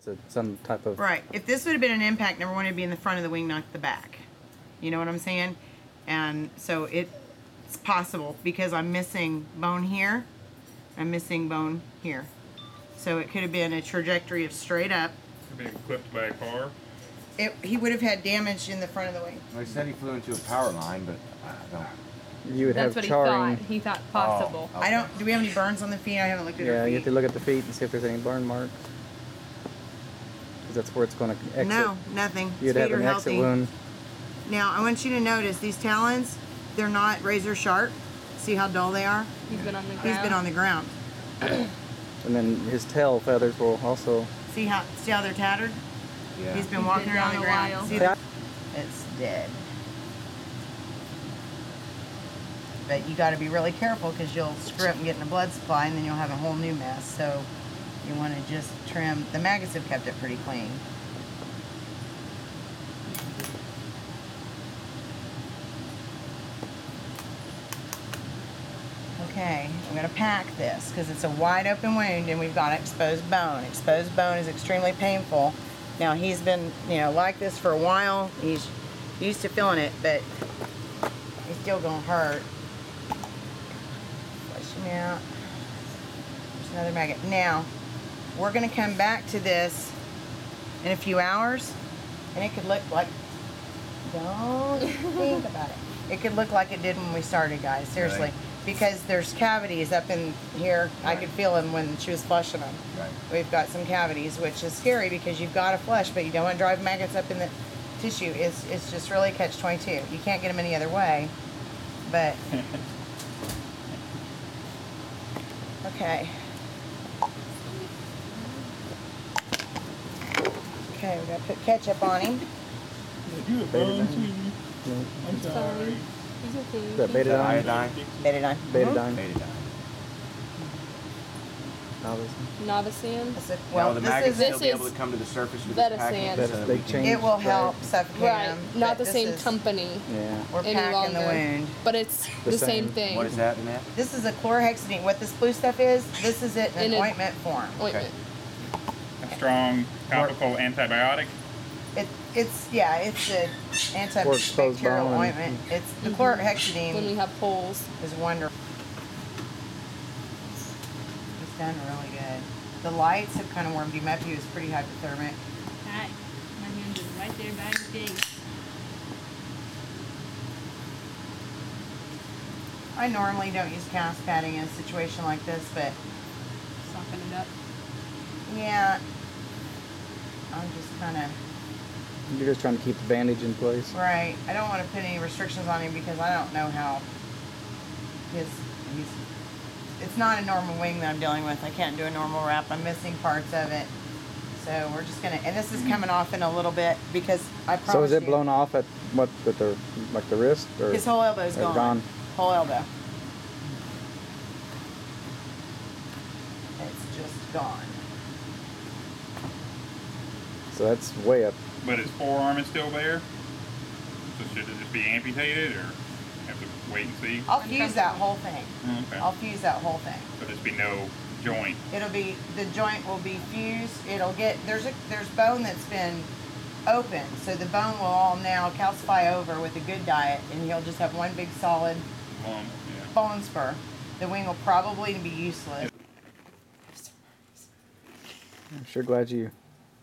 So some type of... Right. If this would have been an impact, number one, it'd be in the front of the wing, not the back. You know what I'm saying? And so it's possible because I'm missing bone here. I'm missing bone here. So it could have been a trajectory of straight up. Being clipped by a car. He would have had damage in the front of the wing. Well, he said he flew into a power line, but I don't. You would That's have what charring. he thought possible. Oh, okay. I don't. Do we have any burns on the feet? I haven't looked at her Yeah, feet. you have to look at the feet and see if there's any burn marks. Because that's where it's going to exit. No, nothing. You'd His have feet an are exit healthy. wound. Now I want you to notice these talons. They're not razor sharp. See how dull they are? He's been on the ground. He's been on the ground. And then his tail feathers will also... See how they're tattered? Yeah. He's been He's walking been around down the a ground. while. See Yeah. It's dead. But you got to be really careful because you'll screw up and get in a blood supply, and then you'll have a whole new mess. So you want to just trim. The maggots have kept it pretty clean. Okay, I'm going to pack this because it's a wide open wound and we've got exposed bone. Exposed bone is extremely painful. Now he's been, like this for a while. He's used to feeling it, but it's still going to hurt. Flush him out. There's another maggot. Now, we're going to come back to this in a few hours, and it could look like, don't think about it. It could look like it did when we started, guys, seriously. Right. Because there's cavities up in here. I could feel them when she was flushing them. Right. We've got some cavities, which is scary because you've got to flush, but you don't want to drive maggots up in the tissue. It's just really catch-22. You can't get them any other way. But okay. Okay, we gotta put ketchup on him. You have bone too. No. I'm sorry. He's okay. Is that betadine? Iodine? Betadine. Betadine. Betadine. Obviously. Novosan. Well, Will the this maggots is still be this able to come to the surface with Betasan. this package? That's so a we big can- change. It will help Right. suffocate Right. him. Not but the this same is- company Yeah. We're any packing longer. the wound. But it's the same same. thing. What is that, Annette? This is a chlorhexidine. What this blue stuff is, this is it in In an a- ointment form. Ointment. A strong topical antibiotic. It's an For exposed antibacterial bone. ointment. It's the When we chlorhexidine have holes. is wonderful. It's done really good. The lights have kind of warmed him up. He was pretty hypothermic. Hi, my hand is right there by his face. I normally don't use cast padding in a situation like this, but Soften it up. yeah, I'm just kind of You're just trying to keep the bandage in place. right. I don't want to put any restrictions on him because I don't know how he's. It's not a normal wing that I'm dealing with. I can't do a normal wrap. I'm missing parts of it. So we're just gonna, and this is coming off in a little bit because I promise So is it you, blown off at what, with the, like the wrist? Or his whole elbow's or gone. Whole elbow. It's just gone. So that's way up. But his forearm is still there. So should it just be amputated or have to wait and see? I'll fuse that whole thing. Okay. I'll fuse that whole thing. So there's be no joint. It'll be, the joint will be fused. It'll get, there's bone that's been open. So the bone will all now calcify over with a good diet and he'll just have one big solid Lump, yeah. bone spur. The wing will probably be useless. I'm sure glad you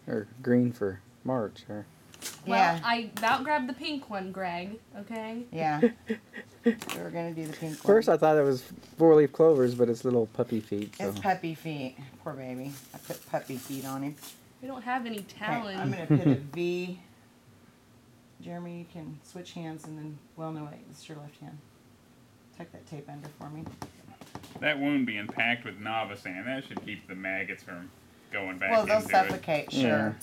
are green for March. Or Well, Yeah, I about grabbed the pink one, Greg. Okay. yeah. So we're gonna do the pink one. first I thought it was 4-leaf clovers, but it's little puppy feet. So. It's puppy feet. Poor baby. I put puppy feet on him. We don't have any Okay, talon. I'm gonna put a V. Jeremy, you can switch hands and then, well, no, wait, it's your left hand. Tuck that tape under for me. That wound being packed with Novosan, that should keep the maggots from going back Well, into they'll it. suffocate, sure.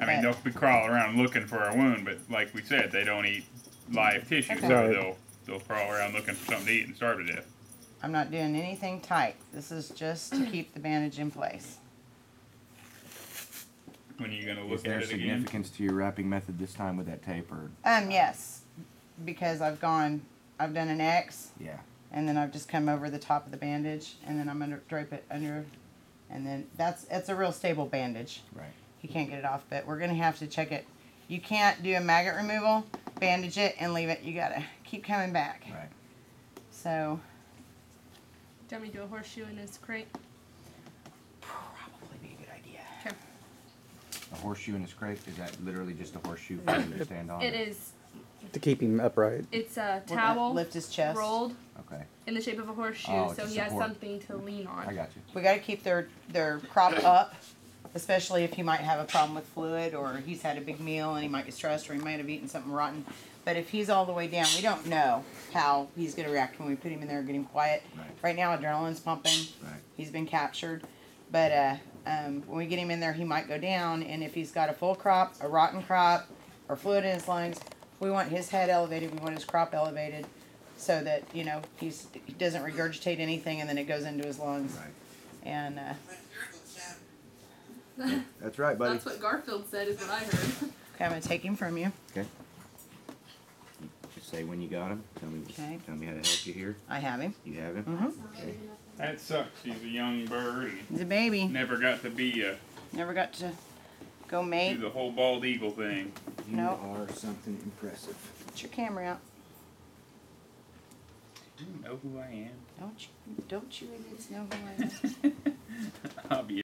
I mean, they'll be crawling around looking for a wound, but like we said, they don't eat live tissue, Okay. so Right. they'll crawl around looking for something to eat and starve to death. I'm not doing anything tight. This is just to keep the bandage in place. When are you going to Is look there at it again? significance to your wrapping method this time with that tape, or Yes, because I've done an X, yeah? and then I've just come over the top of the bandage, and then I'm gonna drape it under, and then it's a real stable bandage. Right. he can't get it off, but we're gonna have to check it. You can't do a maggot removal, bandage it, and leave it. You gotta keep coming back. Right. So, Do you want me to do a horseshoe in his crate? probably be a good idea. Okay. A horseshoe in his crate, is that literally just a horseshoe for him to stand on? It is. To keep him upright. It's a We're gonna towel lift his chest. rolled Okay, in the shape of a horseshoe, Oh, so to he has support. something to lean on. I got you. We got to keep their crop up, especially if he might have a problem with fluid or he's had a big meal and he might get stressed or he might have eaten something rotten. But if he's all the way down, we don't know how he's going to react when we put him in there and get him quiet. Right. Now, adrenaline's pumping. Right. He's been captured. But when we get him in there, he might go down. And if he's got a full crop, a rotten crop, or fluid in his lungs, we want his head elevated. We want his crop elevated so that, you know, he doesn't regurgitate anything and then it goes into his lungs. Right. And That's right, buddy. That's what Garfield said, is what I heard. okay, I'm going to take him from you. Okay. Just say when you got him. Okay. Tell me how to help you here. I have him. You have him? Mm-hmm. Okay. That sucks. He's a young bird. And He's a baby. never got to be Never got to go do mate. the whole bald eagle thing. You No. are something impressive. Put your camera out. You know who I am. Don't you idiots know who I am? I'll be